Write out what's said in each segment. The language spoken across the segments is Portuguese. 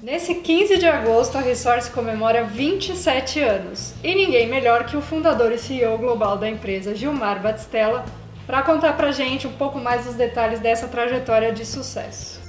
Nesse 15 de agosto, a Resource comemora 27 anos. E ninguém melhor que o fundador e CEO global da empresa, Gilmar Batistella, para contar pra gente um pouco mais dos detalhes dessa trajetória de sucesso.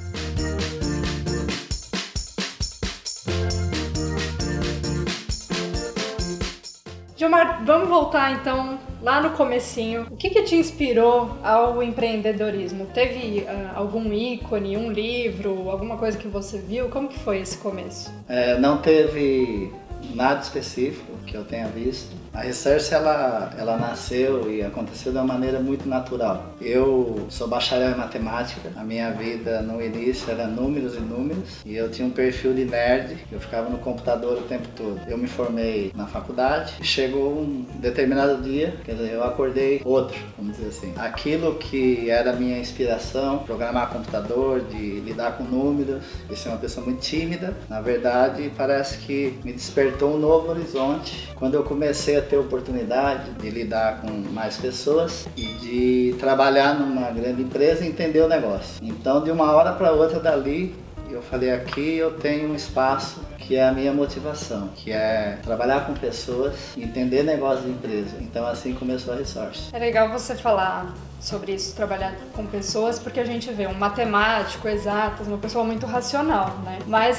Gilmar, vamos voltar então lá no comecinho. O que te inspirou ao empreendedorismo? Teve algum ícone, um livro, alguma coisa que você viu? Como que foi esse começo? Não teve nada específico que eu tenha visto. A Research ela nasceu e aconteceu de uma maneira muito natural. Eu sou bacharel em matemática, a minha vida no início era números e números, e eu tinha um perfil de nerd, eu ficava no computador o tempo todo. Eu me formei na faculdade e chegou um determinado dia, quer dizer, eu acordei outro, vamos dizer assim. Aquilo que era a minha inspiração, programar computador, de lidar com números, de ser uma pessoa muito tímida, na verdade parece que me despertou um novo horizonte quando eu comecei a ter oportunidade de lidar com mais pessoas e de trabalhar numa grande empresa e entender o negócio. Então, de uma hora para outra dali, eu falei, aqui eu tenho um espaço que é a minha motivação, que é trabalhar com pessoas e entender negócio de empresa. Então, assim começou a Resource. É legal você falar sobre isso, trabalhar com pessoas, porque a gente vê um matemático, exatas, uma pessoa muito racional, né? Mas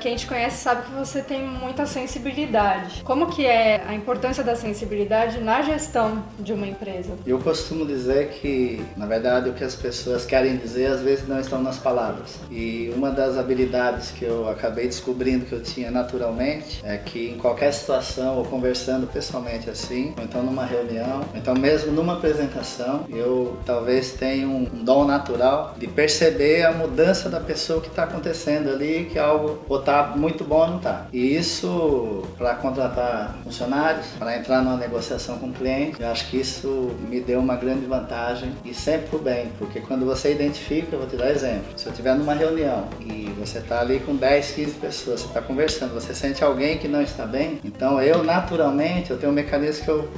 quem te conhece sabe que você tem muita sensibilidade. Como que é a importância da sensibilidade na gestão de uma empresa? Eu costumo dizer que, na verdade, o que as pessoas querem dizer às vezes não estão nas palavras. E uma das habilidades que eu acabei descobrindo que eu tinha naturalmente é que em qualquer situação, ou conversando pessoalmente assim, ou então numa reunião, ou então mesmo numa apresentação, eu talvez tenha um dom natural de perceber a mudança da pessoa que está acontecendo ali, que algo ou está muito bom ou não está. E isso, para contratar funcionários, para entrar numa negociação com o cliente, eu acho que isso me deu uma grande vantagem e sempre pro bem, porque quando você identifica, eu vou te dar exemplo, se eu estiver numa reunião e você está ali com 10, 15 pessoas, você está conversando, você sente alguém que não está bem, então eu naturalmente, eu tenho um mecanismo que eu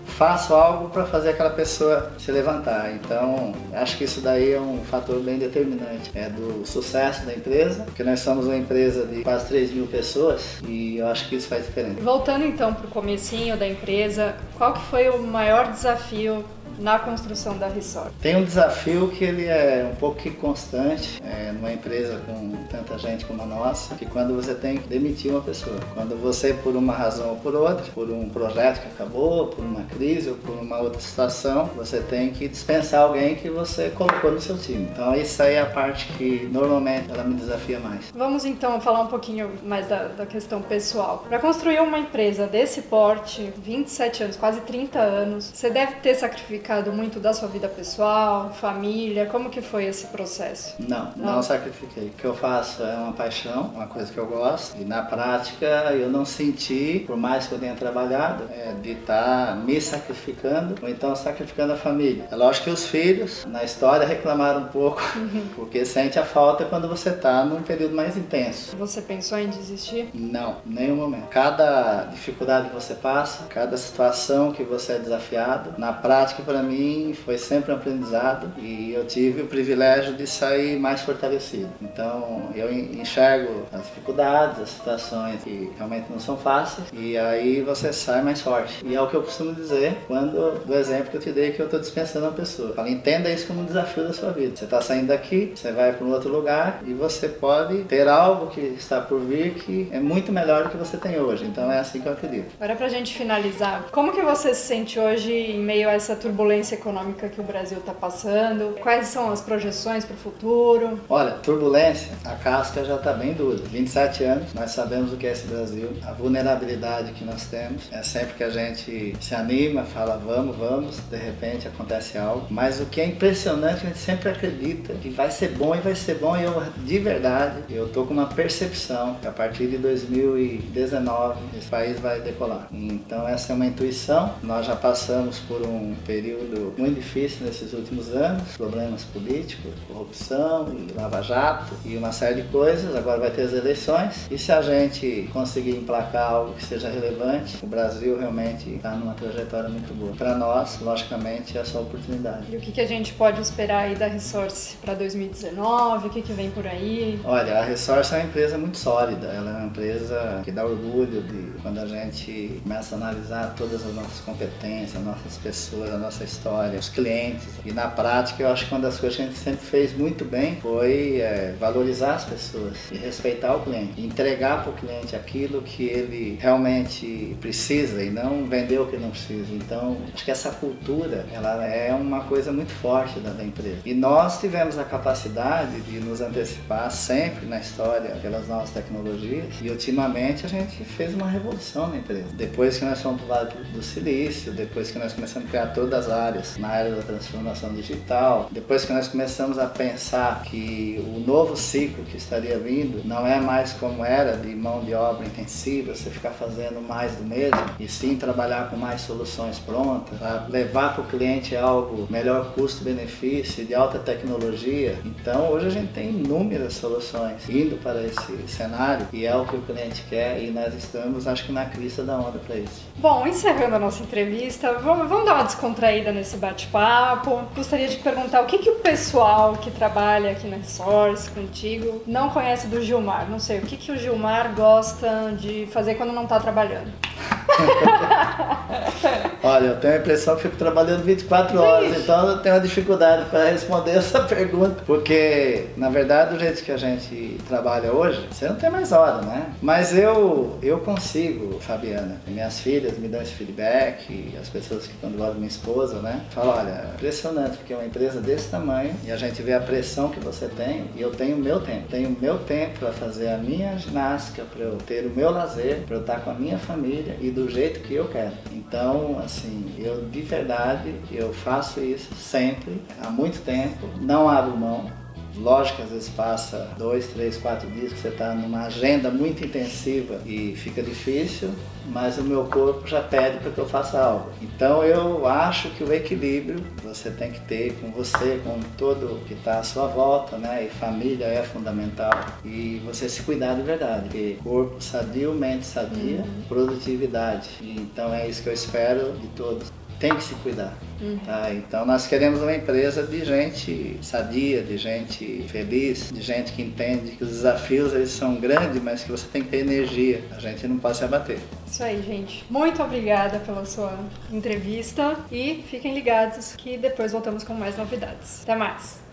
faço algo para fazer aquela pessoa se levantar. Então, acho que isso daí é um fator bem determinante do sucesso da empresa, porque nós somos uma empresa de quase 3 mil pessoas e eu acho que isso faz diferença. Voltando então para o comecinho da empresa, qual que foi o maior desafio na construção da Resource? Tem um desafio que ele é um pouco constante numa empresa com tanta gente como a nossa, que quando você tem que demitir uma pessoa, quando você, por uma razão ou por outra, por um projeto que acabou, por uma crise ou por uma outra situação, você tem que dispensar alguém que você colocou no seu time. Então isso aí é a parte que normalmente ela me desafia mais. Vamos então falar um pouquinho mais da questão pessoal. Para construir uma empresa desse porte, 27 anos, quase 30 anos, você deve ter sacrificado muito da sua vida pessoal, família? Como que foi esse processo? Não sacrifiquei. O que eu faço é uma paixão, uma coisa que eu gosto, e na prática eu não senti, por mais que eu tenha trabalhado, de estar me sacrificando ou então sacrificando a família. É lógico que os filhos, na história, reclamaram um pouco, porque sente a falta quando você está num período mais intenso. Você pensou em desistir? Não, nenhum momento. Cada dificuldade que você passa, cada situação que você é desafiado, na prática, para mim, foi sempre um aprendizado e eu tive o privilégio de sair mais fortalecido. Então, eu enxergo as dificuldades, as situações que realmente não são fáceis e aí você sai mais forte. E é o que eu costumo dizer do exemplo que eu te dei, que eu estou dispensando uma pessoa. Fala, entenda isso como um desafio da sua vida. Você está saindo daqui, você vai para um outro lugar e você pode ter algo que está por vir que é muito melhor do que você tem hoje. Então, é assim que eu acredito. Agora, pra gente finalizar, como que você se sente hoje em meio a essa turbulência econômica que o Brasil está passando? Quais são as projeções para o futuro? Olha, turbulência, a casca já está bem dura. 27 anos, nós sabemos o que é esse Brasil, a vulnerabilidade que nós temos. É sempre que a gente se anima, fala vamos, de repente acontece algo. Mas o que é impressionante, a gente sempre acredita que vai ser bom e eu, de verdade, eu tô com uma percepção que a partir de 2019 esse país vai decolar. Então essa é uma intuição. Nós já passamos por um período período muito difícil nesses últimos anos, problemas políticos, corrupção, e lava-jato e uma série de coisas. Agora vai ter as eleições e se a gente conseguir emplacar algo que seja relevante, o Brasil realmente está numa trajetória muito boa. Para nós, logicamente, é só oportunidade. E o que a gente pode esperar aí da Resource para 2019? O que vem por aí? Olha, a Resource é uma empresa muito sólida. Ela é uma empresa que dá orgulho de quando a gente começa a analisar todas as nossas competências, as nossas pessoas, a nossa história, os clientes. E na prática, eu acho que uma das coisas que a gente sempre fez muito bem foi valorizar as pessoas e respeitar o cliente. Entregar para o cliente aquilo que ele realmente precisa e não vender o que não precisa. Então, acho que essa cultura, ela é uma coisa muito forte da empresa. E nós tivemos a capacidade de nos antecipar sempre na história pelas novas tecnologias e ultimamente a gente fez uma revolução na empresa. Depois que nós fomos para o Vale do Silício, depois que nós começamos a criar todas as áreas na área da transformação digital, depois que nós começamos a pensar que o novo ciclo que estaria vindo não é mais como era de mão de obra intensiva, você ficar fazendo mais do mesmo, e sim trabalhar com mais soluções prontas, para levar para o cliente algo melhor custo-benefício, de alta tecnologia. Então hoje a gente tem inúmeras soluções indo para esse cenário e é o que o cliente quer e nós estamos, acho que na crista da onda para isso. Bom, encerrando a nossa entrevista, vamos dar uma descontraída nesse bate-papo. Gostaria de perguntar o que o pessoal que trabalha aqui na Resource contigo não conhece do Gilmar. Não sei, o que o Gilmar gosta de fazer quando não está trabalhando? Olha, eu tenho a impressão que fico trabalhando 24 horas, então eu tenho uma dificuldade para responder essa pergunta, porque na verdade do jeito que a gente trabalha hoje, você não tem mais hora, né? Mas eu consigo, Fabiana, minhas filhas me dão esse feedback, e as pessoas que estão do lado da minha esposa, né? Falam, olha, impressionante, porque é uma empresa desse tamanho e a gente vê a pressão que você tem e eu tenho o meu tempo para fazer a minha ginástica, para eu ter o meu lazer, para eu estar com a minha família e do jeito que eu quero. Então, assim, eu de verdade, eu faço isso sempre, há muito tempo, não abro mão. Lógico que às vezes passa 2, 3, 4 dias que você está numa agenda muito intensiva e fica difícil, mas o meu corpo já pede para que eu faça algo. Então eu acho que o equilíbrio você tem que ter com você, com todo que está à sua volta, né? E família é fundamental. E você se cuidar de verdade, porque corpo sadio, mente sadia, produtividade. E então é isso que eu espero de todos. Tem que se cuidar, tá? Então nós queremos uma empresa de gente sadia, de gente feliz, de gente que entende que os desafios eles são grandes, mas que você tem que ter energia, a gente não pode se abater. Isso aí, gente. Muito obrigada pela sua entrevista e fiquem ligados que depois voltamos com mais novidades. Até mais!